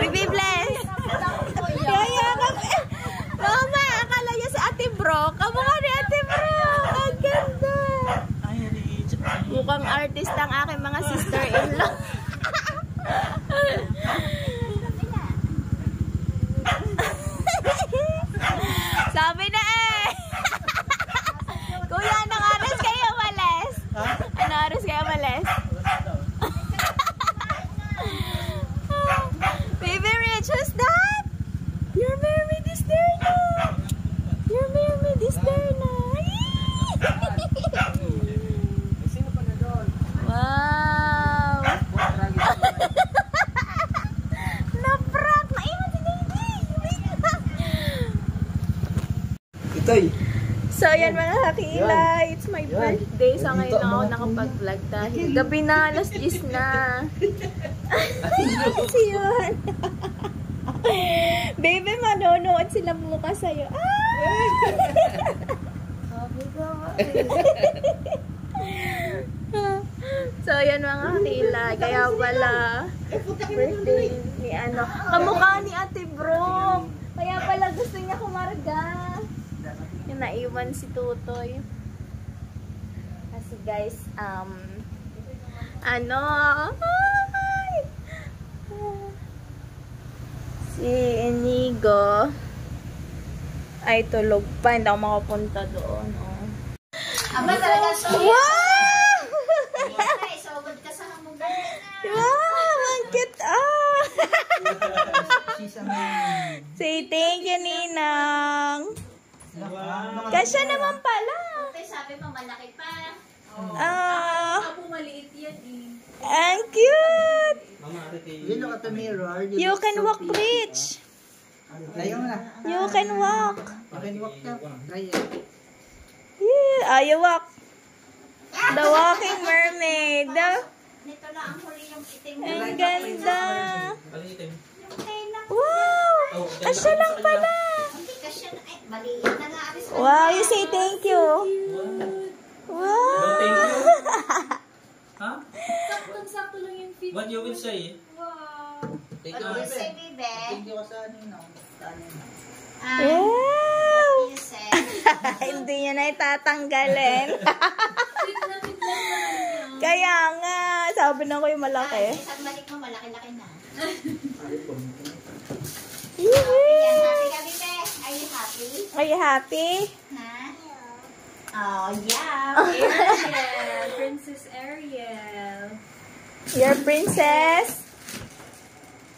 Nagbi-bless. Kaya Mama, akala niya si Ate Bro. Kamukha ni Ate Bro. Ang ganda. Mukhang artist ang aking mga sister-in-law. Sabi na eh. Kuya, anong oras kayo malis? Anong oras kayo malis? Baby Rich, who's that? Your mermaid is there na. Your mermaid is there na. Wow. Na-prank. Naiwan si Daddy. Itoy. So, yan mga kakila. It's my birthday. So, ngayon ako nakapag-vlog dahil gabi na, alas 10 na. Si Yuhan. Baby, manonood sila bukas sa'yo. Sabi ko. So, yan mga kakila. Kaya pala, birthday ni ano. Kamukha ni Ate Bro. Kaya pala gusto niya kumarga. Yung naiwan si Tutoy. Kasi guys, si Inigo ay tulog pa. Hindi ako makapunta doon. Oh. Aba talaga so. Wow! Sogod ka sa hamugan. Wow! Ang cute! Say thank you, Ninang. Kasya naman pala. Okay, sabi mo malaki pa. Ako maliit yan eh. ang cute! You look at the mirror. You can walk, Rich. Ayaw na. You can walk. Okay, walk na. Try it. Yeah, you walk. The walking mermaid. Nito na ang huli yung itim. Ang ganda. Yung kailan. Wow! Asya lang pala. Hindi kasi ay maliit na nga. Wow, you say thank you. Wow. Thank you. Huh? Saktong-sakto lang yung feet. What you will say? Wow. Thank What do you say, baby? Thank you sa Ninong. Wow! What do you say? Hindi niya na itatanggalin. Kaya nga, sabi na ko yung malaki. Isang balik mo, malaki-laki na. Yee! Happy ka, baby? Are you happy? Are you happy? Ha? Oh, yeah. Ariel, Princess Ariel. Your princess?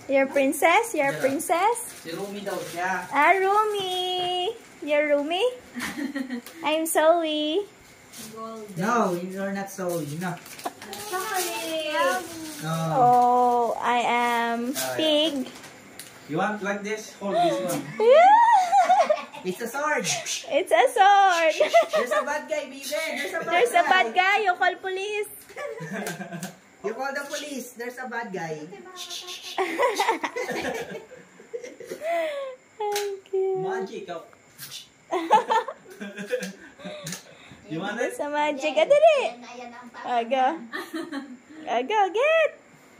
Your princess? Your princess? Si Rumi daw siya. Rumi! You're Rumi? I'm Zoe. No, you're not so. No. Sorry. No. Oh, I am Pig. You want like this? Hold this one. It's a sword. It's a sword. There's a bad guy, baby. There's a bad guy. You call police. You call the police. There's a bad guy. Thank you. Magic. You want it? Sa magic. Dali. Ayan ang Aga. Aga, get.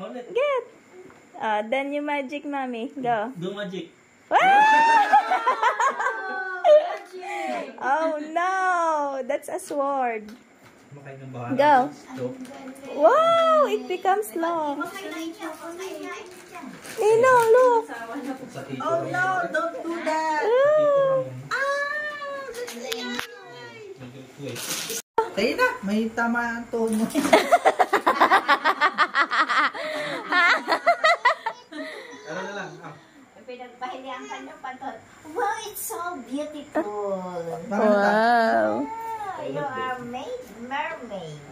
Hold it. Get. Then you magic, mommy. Go. Do magic. Oh no, that's a sword. Makain ng bahala. Go. Stop. Wow, it becomes long. Pakainain niya. Pakainain niya. No, look. Sa tito. Oh no, don't do that. Wait. Tayo na, may tama ang tone mo. Ano na lang. Pinagpahilihan ka niyo pa doon. Wow, it's so beautiful. Wow. You are mermaid.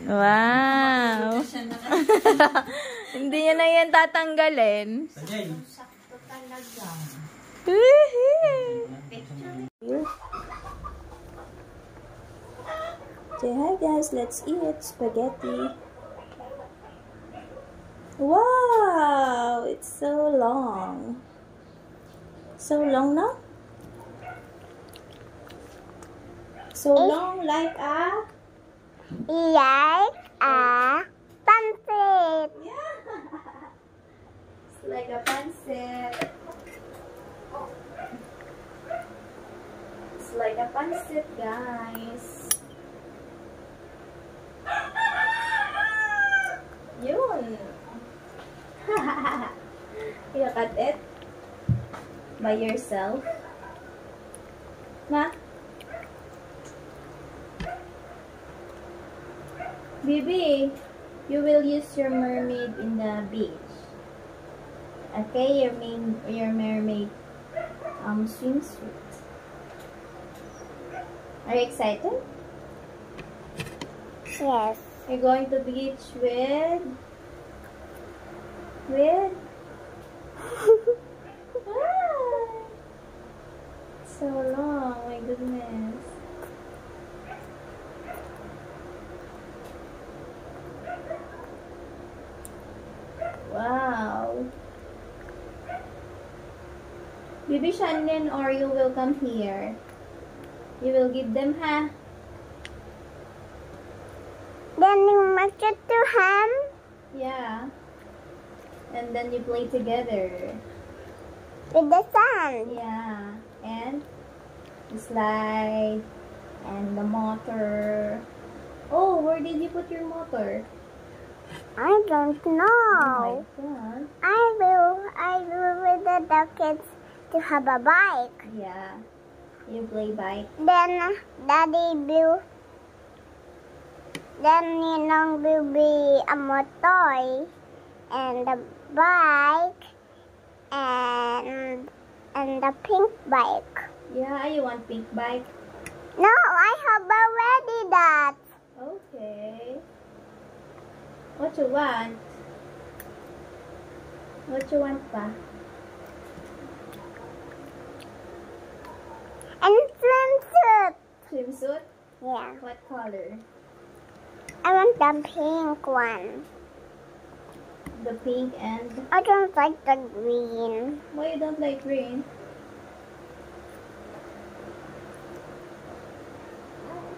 Wow. Hindi niya na yan tatanggalin. Sanjay. Sakto talaga. Say hi guys, let's eat spaghetti. Wow, it's so long. So long now? So long like a... Like a pumpkin. Yeah. guys. Yun. You cut it by yourself. Ma? Bibi, you will use your mermaid in the beach. Okay, your mermaid swimsuit. Are you excited? Yes. You're going to beach with ah, so long, my goodness. Wow. Bibi Shannon or you will come here. You will give them, ha? Then you must get to him. Yeah. And then you play together. With the sand. Yeah. And the slide and the motor. Oh, where did you put your motor? I don't know. Oh my god. I will with the kids to have a bike. Yeah. You play bike. Then Daddy will. Then Ninong will be a motor and the bike and the pink bike. Yeah, you want pink bike? No, I have already that. Okay. What you want? What you want pa? And swimsuit. Swimsuit? Yeah. What color? I want the pink one. The pink and... I don't like the green. Why you don't like green?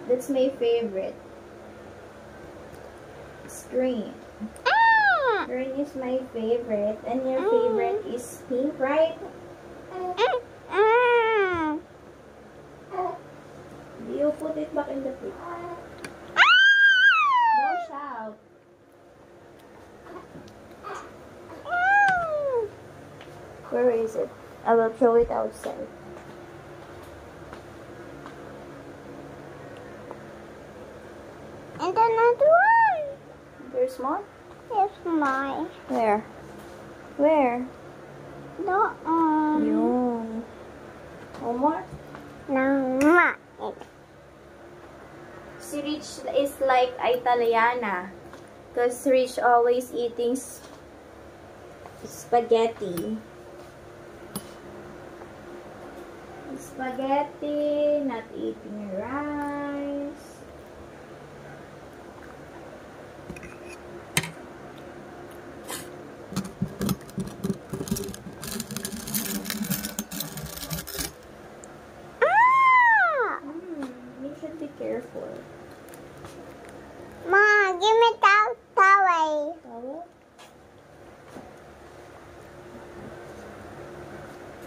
That's my favorite. It's green. Ah! Green is my favorite. And your favorite is pink, right? Mm. You put it back in the fridge. No shout. Where is it? I will throw it outside. And another one. There's more? Here's mine. Where? Where? No. Yun. One more? No, mine. Si Rich is like Italiana. Because Rich always eating spaghetti. Spaghetti, not eating rice. Ah! You should be careful. Ma, give me that towel. Towel?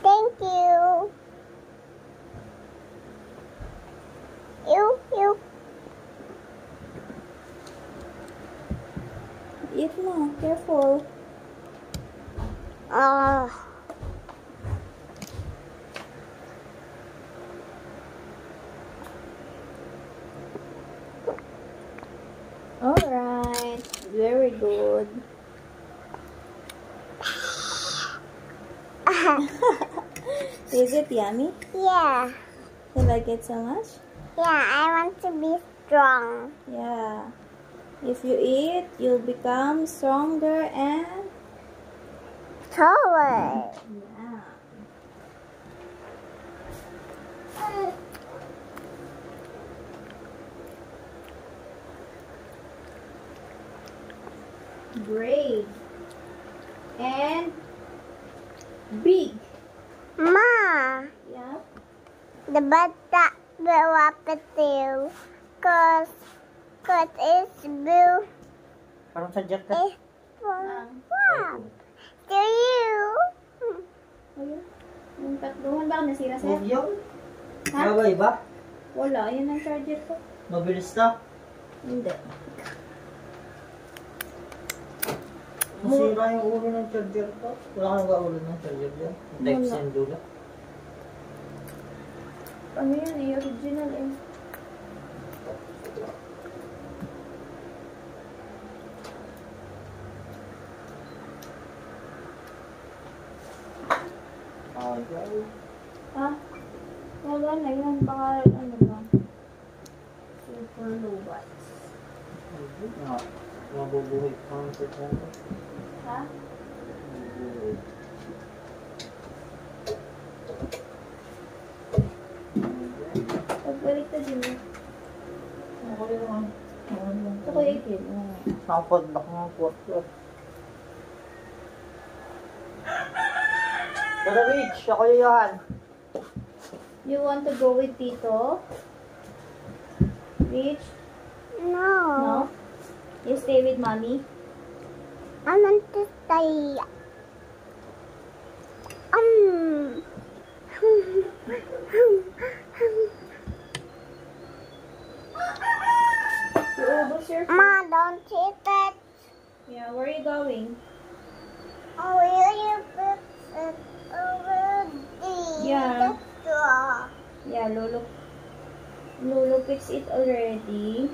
Thank you. You. Eat na, careful. Oh. Alright, very good. Is it yummy? Yeah. You like it so much? Yeah, I want to be strong. Yeah. If you eat, you'll become stronger and... Taller. Yeah. Brave. And... big. Ma, Yeah. the bata will up it too. Cause it's blue. Parang sadyak ka. It's wow. To you. Ayun. Yung tatluhan ba nasira sa'yo? Yung? Ha? Babay ba? Wala, yan ang charger ko. Mabilis na. Hindi. Masira yung ulo ng charger ko. Wala ka nag-ulo ng charger dyan. Type Wala. send ulo. Ano yan eh, original eh. Okay. Ha? Wala na yan, baka ano lang. Super low watts. Mabubuhay pa ang charger. Ha? Mabubuhay. Pagbalik ka din eh. Okay naman. Ito kuya Ikin. Nakapadlock ng kwarto. Brother Rich, ako yung Johan. You want to go with Tito? Rich? No. No? You stay with Mommy? I want to stay. You ubos your food? Ma, don't eat it. Yeah, where are you going? Oh, will you fix it already? Yeah. That's all. Yeah, Lolo fixed it already.